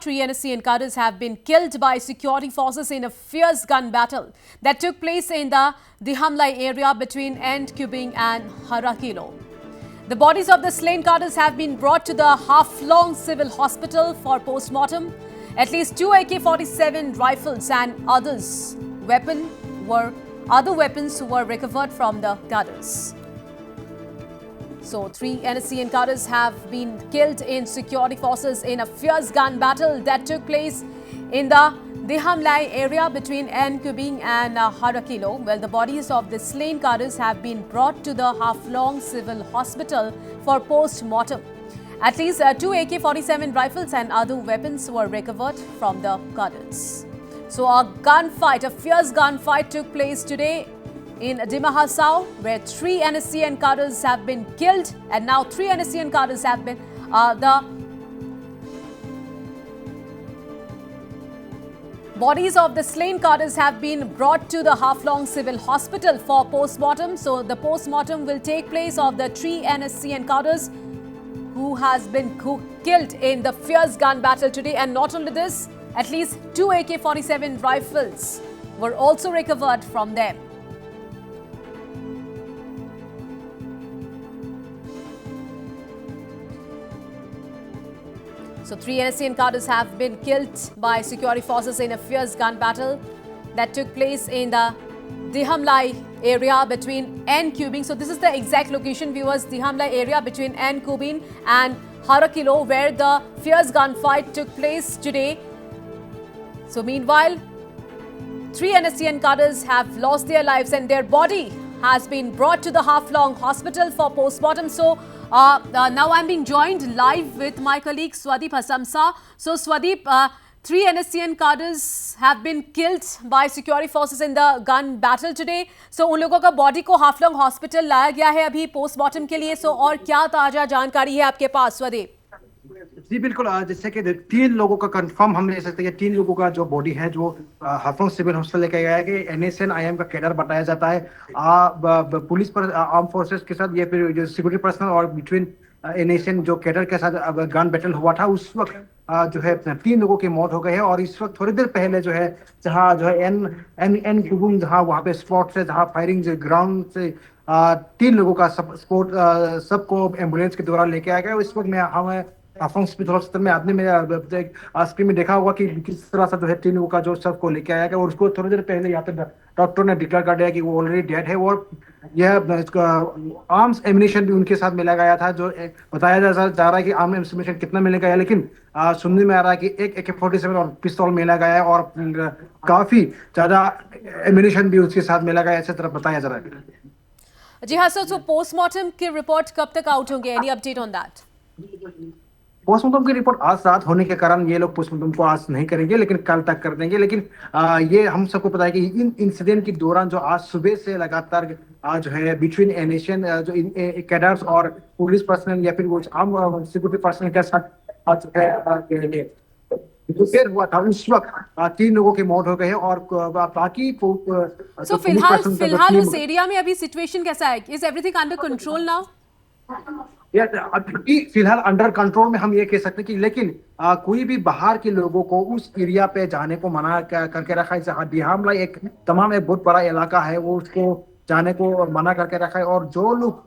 three NSCN cadres have been killed by security forces in a fierce gun battle that took place in the Dihamlai area between N-Kubing and Harakilo. The bodies of the slain cadres have been brought to the Haflong Civil Hospital for post-mortem. At least 2 AK-47 rifles and other weapons were recovered from the cadres. So, 3 NSCN cadres have been killed in security forces in a fierce gun battle that took place in the Dihamlai area between N-Kubing and Harakilo. Well, the bodies of the slain cadres have been brought to the Haflong Civil Hospital for post-mortem. At least 2 AK-47 rifles and other weapons were recovered from the cadres. So, a fierce gunfight took place today in Dimahasao, where 3 NSCN cadres have been killed, and now 3 NSCN cadres have been the bodies of the slain cadres have been brought to the Haflong Civil Hospital for post-mortem. So the post-mortem will take place of the 3 NSCN cadres who killed in the fierce gun battle today. And not only this, at least 2 AK-47 rifles were also recovered from them. So 3 NSCN cadres have been killed by security forces in a fierce gun battle that took place in the Dihamlai area between N-Kubing. So this is the exact location, viewers, Dihamlai area between N-Kubing and Harakilo, where the fierce gunfight took place today. So meanwhile, 3 NSCN cadres have lost their lives and their body has been brought to the Haflong Hospital for post-mortem. So now I'm being joined live with my colleague Swadeep Hasamsa. So Swadeep, 3 NSCN cadres have been killed by security forces in the gun battle today. So उन लोगों का body को Haflong hospital लाया गया है अभी postmortem के लिए. सो और क्या ताजा जानकारी है आपके पास स्वदेप? जी बिल्कुल, जैसे कि 3 लोगों का कंफर्म हम ले सकते हैं. 3 लोगों का जो बॉडी है जो हाफलोंग सिविल हॉस्पिटल लेके गया है कि एनएसएन आईएम का कैडर बताया जाता है. पुलिस पर आर्म फोर्सेस के साथ या फिर जो सिक्योरिटी पर्सनल और बिटवीन एनएसएन जो कैडर के साथ गन बैटल हुआ था, उस वक्त जो है 3 लोगों की मौत हो गई है. और इस वक्त थोड़ी देर पहले जो है जहाँ जो है एन कुबुंग जहाँ वहाँ पे स्पॉट से जहाँ फायरिंग ग्राउंड से 3 लोगों का सबको एम्बुलेंस के द्वारा लेके आया गया. इस वक्त हमें हाफलोंग हॉस्पिटल में आपने मेरे स्क्रीन में देखा होगा कि किस तरह से जो है 3 लोगों का जो सब को लेके आया गया. और उसको थोड़ी देर पहले यहाँ पे डॉक्टर ने डिक्लेयर कर दिया कि वो ऑलरेडी डेड है. और यह आर्म्स एमिनेशन भी उनके साथ मिला गया था. जो बताया जा रहा है कि आर्म्स एमिनेशन कितना मिला गया है, लेकिन सुनने में आ रहा है कि एक AK-47 और पिस्तौल मिला गया है और काफी ज्यादा एमिनेशन भी उसके साथ मिला गया है, ऐसे तरह बताया जा रहा है. जी हाँ सर, तो पोस्टमार्टम की रिपोर्ट कब तक आउट होंगे? Any update on that? Postmortem की रिपोर्ट आज रात होने के कारण ये लोग पोस्टमार्टम को आज नहीं करेंगे, लेकिन कल तक कर देंगे. लेकिन ये हम सबको पता है कि इन इंसिडेंट के दौरान जो आज सुबह से लगातार जो है बिटवीन एनएसएन जो कैडर्स और पुलिस पर्सनल या फिर वो आम सिक्योरिटी पर्सनल के साथ जो है फिर हुआ था, उस वक्त 3 लोगों की मौत हो गई है. और बाकी फिलहाल उस एरिया में अभी सिचुएशन कैसा है? Is everything under control now? अभी फिलहाल अंडर कंट्रोल में हम ये कह सकते हैं कि, लेकिन कोई भी बाहर के लोगों को उस एरिया पे जाने को मना करके रखा है. दिहामलाई एक बहुत बड़ा इलाका है, वो उसको जाने को मना करके रखा है. और जो लोग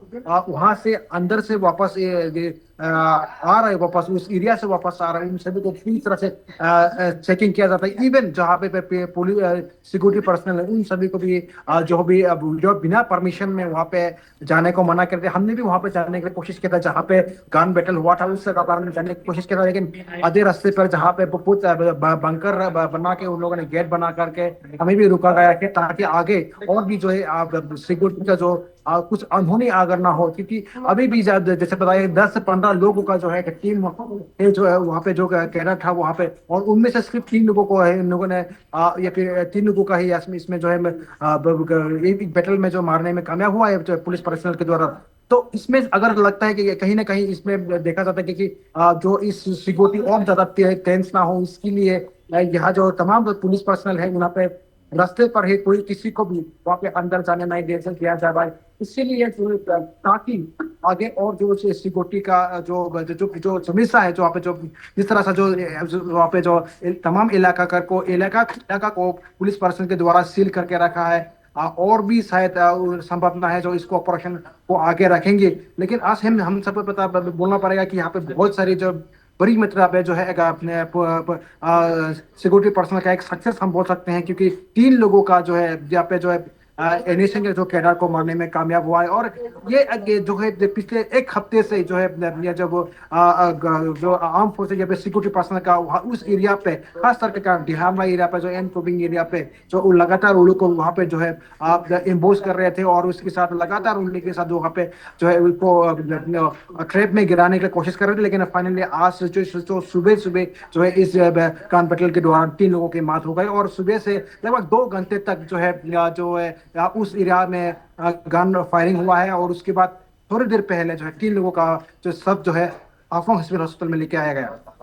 वहां से अंदर से वापस आ रहे वापस उस एरिया से वापस आ रहे हैं, उन सभी को पूरी तरह से चेकिंग किया जाता है. इवन जहाँ पे पुलिस सिक्योरिटी पर्सनल है, उन सभी को भी जो बिना परमिशन में वहाँ पे जाने को मना करते. हमने भी वहाँ पे जाने की कोशिश किया था जहाँ पे गन बैटल हुआ था, उस जगह में जाने की कोशिश किया था, लेकिन आधे रास्ते पर जहाँ पे बंकर बना के उन लोगों ने गेट बना करके हमें भी रुका गया है, ताकि आगे और भी जो है सिक्योरिटी का जो कुछ अनहोनी अगर ना हो. क्योंकि अभी भी जैसे बताया 10 से 15 लोगों का जो है टीम जो है वहाँ पे जो कैडर था वहाँ पे, और उनमें से सिर्फ 3 लोगों को है इन लोगों ने या फिर 3 लोगों का ही इसमें जो है बैटल में जो मारने में कामयाब हुआ है जो पुलिस पर्सनल के द्वारा. तो इसमें अगर लगता है कि कहीं ना कहीं इसमें देखा जाता है कि जो इस सिक्योरिटी और ज्यादा टेंस ना हो, इसके लिए यहाँ जो तमाम पुलिस पर्सनल है वहाँ पे रास्ते पर ही कोई किसी को भी वहाँ पे अंदर जाने नहीं दे दिया जाए भाई। इसीलिए ताकि आगे और जो सिक्योरिटी का जो जो जो समस्या है, जो वहाँ पे जो जिस तरह से वहाँ पे जो तमाम इलाका को पुलिस पर्सन के द्वारा सील करके रखा है। और भी शायद संभावना है जो इसको ऑपरेशन को आगे रखेंगे। लेकिन आज हम सबको पता बोलना पड़ेगा कि यहाँ पे बहुत सारी जो बड़ी मात्रा पे जो है एक अपने सिक्योरिटी पर्सनल का एक सक्सेस हम बोल सकते हैं, क्योंकि 3 लोगों का जो है यहाँ पे जो है एनएसए के जो कैडर को मारने में कामयाब हुआ है। और ये जो है पिछले एक हफ्ते से जो है ये जब जो आर्म फोर्सेज यहाँ पे सिक्योरिटी पर्सनल का उस एरिया पे, खास करके का डिहामला एरिया पे, जो एन क्यूबिंग एरिया पे जो लगातार उन लोग को वहाँ पे जो है इम्पोज कर रहे थे, और उसके साथ लगातार उन के साथ जो वहाँ पे जो है उनको ट्रैप में गिराने की कोशिश कर रहे थे। लेकिन फाइनली आज जो सुबह सुबह जो है इस कान पटेल के दौरान 3 लोगों की मौत हो गई, और सुबह से लगभग 2 घंटे तक जो है उस एरिया में गन फायरिंग हुआ है। और उसके बाद थोड़ी देर पहले जो है 3 लोगों का जो सब जो है आफों हॉस्पिटल में लेके आया गया।